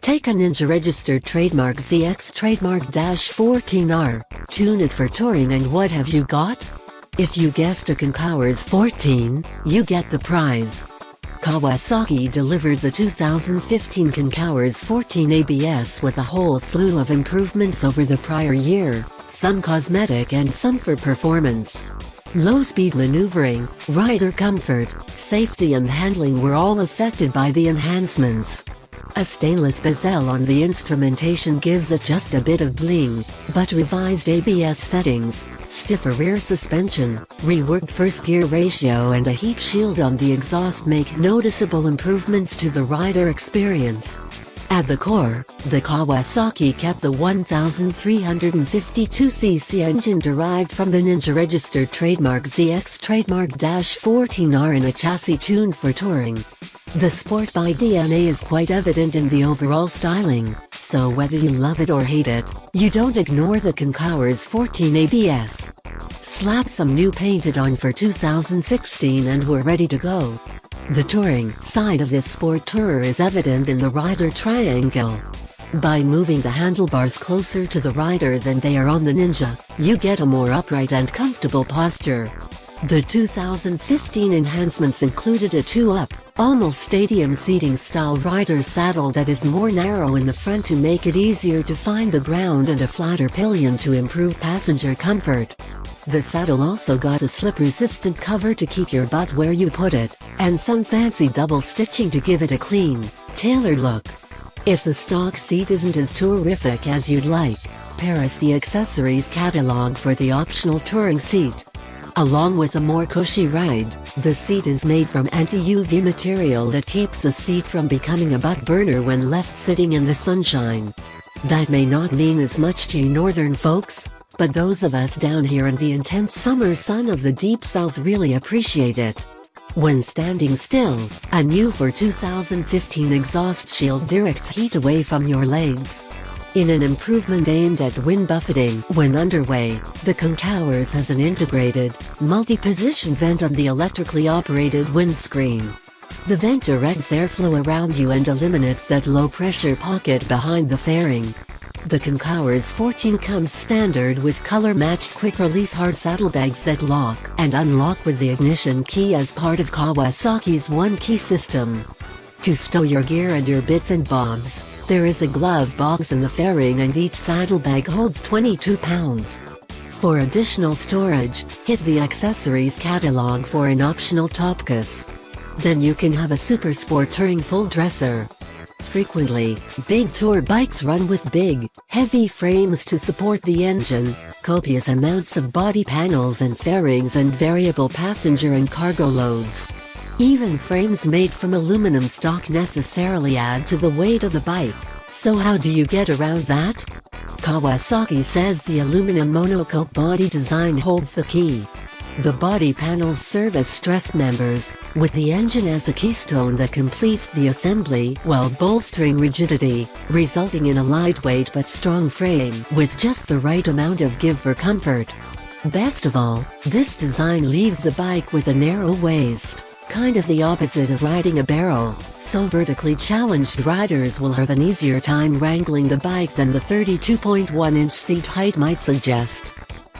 Take a Ninja registered trademark ZX trademark-14R, tune it for touring, and what have you got? If you guessed a Concours 14, you get the prize. Kawasaki delivered the 2015 Concours 14 ABS with a whole slew of improvements over the prior year, some cosmetic and some for performance. Low-speed maneuvering, rider comfort, safety and handling were all affected by the enhancements. A stainless bezel on the instrumentation gives it just a bit of bling, but revised ABS settings, stiffer rear suspension, reworked first gear ratio and a heat shield on the exhaust make noticeable improvements to the rider experience. At the core, the Kawasaki kept the 1352cc engine derived from the Ninja registered trademark ZX trademark-14R in a chassis tuned for touring. The sport by DNA is quite evident in the overall styling, so whether you love it or hate it, you don't ignore the Concours 14 ABS. Slap some new painted on for 2016 and we're ready to go. The touring side of this sport tourer is evident in the rider triangle. By moving the handlebars closer to the rider than they are on the Ninja, you get a more upright and comfortable posture. The 2015 enhancements included a two-up, almost stadium seating style rider saddle that is more narrow in the front to make it easier to find the ground and a flatter pillion to improve passenger comfort. The saddle also got a slip-resistant cover to keep your butt where you put it, and some fancy double stitching to give it a clean, tailored look. If the stock seat isn't as terrific as you'd like, peruse the accessories catalog for the optional touring seat. Along with a more cushy ride, the seat is made from anti-UV material that keeps the seat from becoming a butt burner when left sitting in the sunshine. That may not mean as much to you northern folks, but those of us down here in the intense summer sun of the deep south really appreciate it. When standing still, a new for 2015 exhaust shield directs heat away from your legs. In an improvement aimed at wind buffeting when underway, the Concours has an integrated, multi-position vent on the electrically operated windscreen. The vent directs airflow around you and eliminates that low-pressure pocket behind the fairing. The Concours 14 comes standard with color-matched quick-release hard saddlebags that lock and unlock with the ignition key as part of Kawasaki's one-key system. To stow your gear and your bits and bobs, there is a glove box in the fairing and each saddlebag holds 22 pounds. For additional storage, hit the accessories catalog for an optional top case. Then you can have a super sport touring full dresser. Frequently, big tour bikes run with big, heavy frames to support the engine, copious amounts of body panels and fairings and variable passenger and cargo loads. Even frames made from aluminum stock necessarily add to the weight of the bike, so how do you get around that? Kawasaki says the aluminum monocoque body design holds the key. The body panels serve as stress members, with the engine as a keystone that completes the assembly while bolstering rigidity, resulting in a lightweight but strong frame with just the right amount of give for comfort. Best of all, this design leaves the bike with a narrow waist. Kind of the opposite of riding a barrel, so vertically challenged riders will have an easier time wrangling the bike than the 32.1-inch seat height might suggest.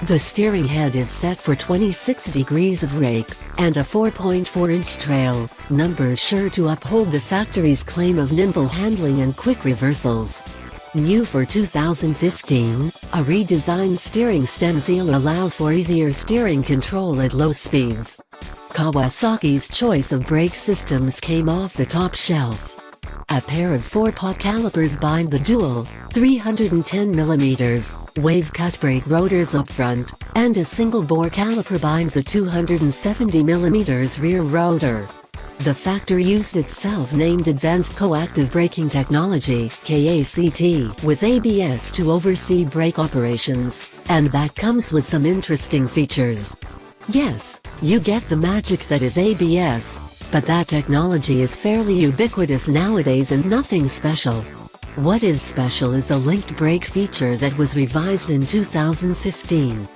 The steering head is set for 26 degrees of rake, and a 4.4-inch trail, numbers sure to uphold the factory's claim of nimble handling and quick reversals. New for 2015, a redesigned steering stencil allows for easier steering control at low speeds. Kawasaki's choice of brake systems came off the top shelf. A pair of 4-pot calipers bind the dual, 310mm, wave-cut brake rotors up front, and a single-bore caliper binds a 270mm rear rotor. The factory-used its self-named Advanced Coactive Braking Technology (KACT) with ABS to oversee brake operations, and that comes with some interesting features. Yes, you get the magic that is ABS, but that technology is fairly ubiquitous nowadays and nothing special. What is special is a linked brake feature that was revised in 2015.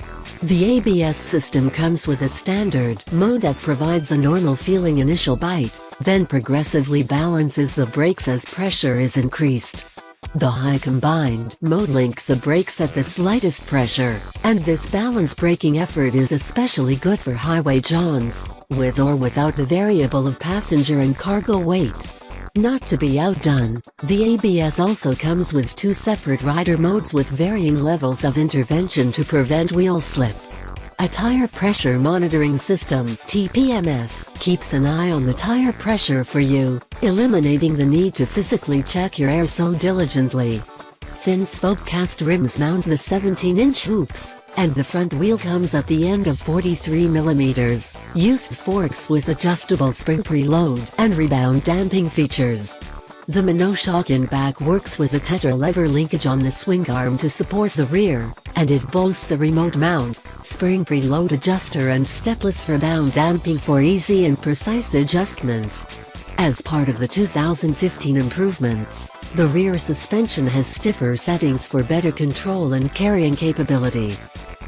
The ABS system comes with a standard mode that provides a normal feeling initial bite, then progressively balances the brakes as pressure is increased. The high combined mode links the brakes at the slightest pressure, and this balanced braking effort is especially good for highway jaunts, with or without the variable of passenger and cargo weight. Not to be outdone, the ABS also comes with two separate rider modes with varying levels of intervention to prevent wheel slip. A tire pressure monitoring system (TPMS) keeps an eye on the tire pressure for you, eliminating the need to physically check your air so diligently. Thin spoke cast rims mount the 17-inch hoops, and the front wheel comes at the end of 43 mm. Used forks with adjustable spring preload and rebound damping features. The monoshock in back works with a tetra lever linkage on the swing arm to support the rear, and it boasts a remote mount, spring preload adjuster and stepless rebound damping for easy and precise adjustments. As part of the 2015 improvements, the rear suspension has stiffer settings for better control and carrying capability.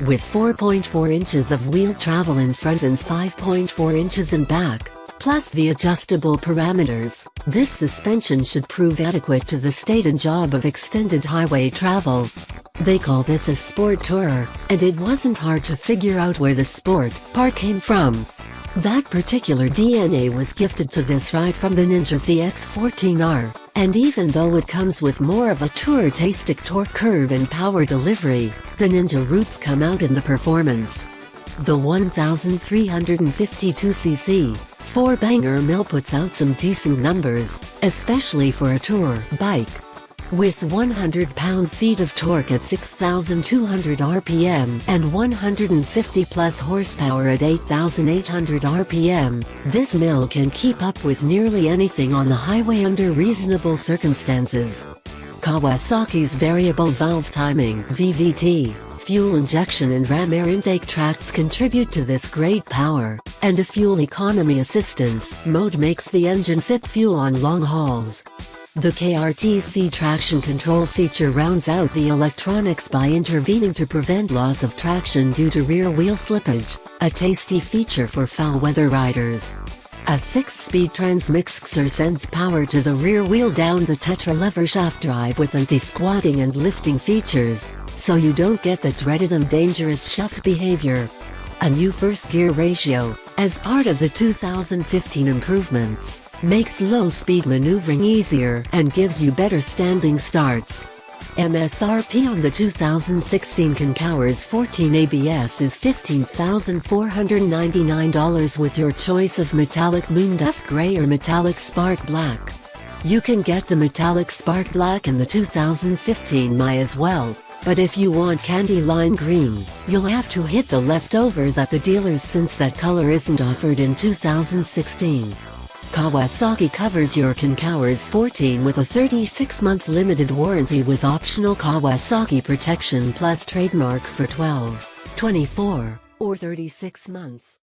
With 4.4 inches of wheel travel in front and 5.4 inches in back, plus the adjustable parameters, this suspension should prove adequate to the stated job of extended highway travel. They call this a sport tourer, and it wasn't hard to figure out where the sport part came from. That particular DNA was gifted to this ride from the Ninja ZX-14R, and even though it comes with more of a tourer-tastic torque curve and power delivery, the Ninja roots come out in the performance. The 1352cc 4-banger mill puts out some decent numbers, especially for a tour bike. With 100 pound-feet of torque at 6,200 RPM and 150 plus horsepower at 8,800 RPM, this mill can keep up with nearly anything on the highway under reasonable circumstances. Kawasaki's variable valve timing (VVT), fuel injection and ram air intake tracts contribute to this great power, and a fuel economy assistance mode makes the engine sip fuel on long hauls. The KRTC traction control feature rounds out the electronics by intervening to prevent loss of traction due to rear wheel slippage, a tasty feature for foul weather riders. A 6-speed transmixer sends power to the rear wheel down the tetra lever shaft drive with anti-squatting and lifting features, so you don't get the dreaded and dangerous shuft behavior. A new first gear ratio, as part of the 2015 improvements, makes low-speed maneuvering easier and gives you better standing starts. MSRP on the 2016 Concours 14 ABS is $15,499 with your choice of metallic moondust gray or metallic spark black. You can get the metallic spark black in the 2015 My as well, but if you want candy lime green, you'll have to hit the leftovers at the dealers since that color isn't offered in 2016. Kawasaki covers your Concours 14 with a 36-month limited warranty with optional Kawasaki protection plus trademark for 12, 24, or 36 months.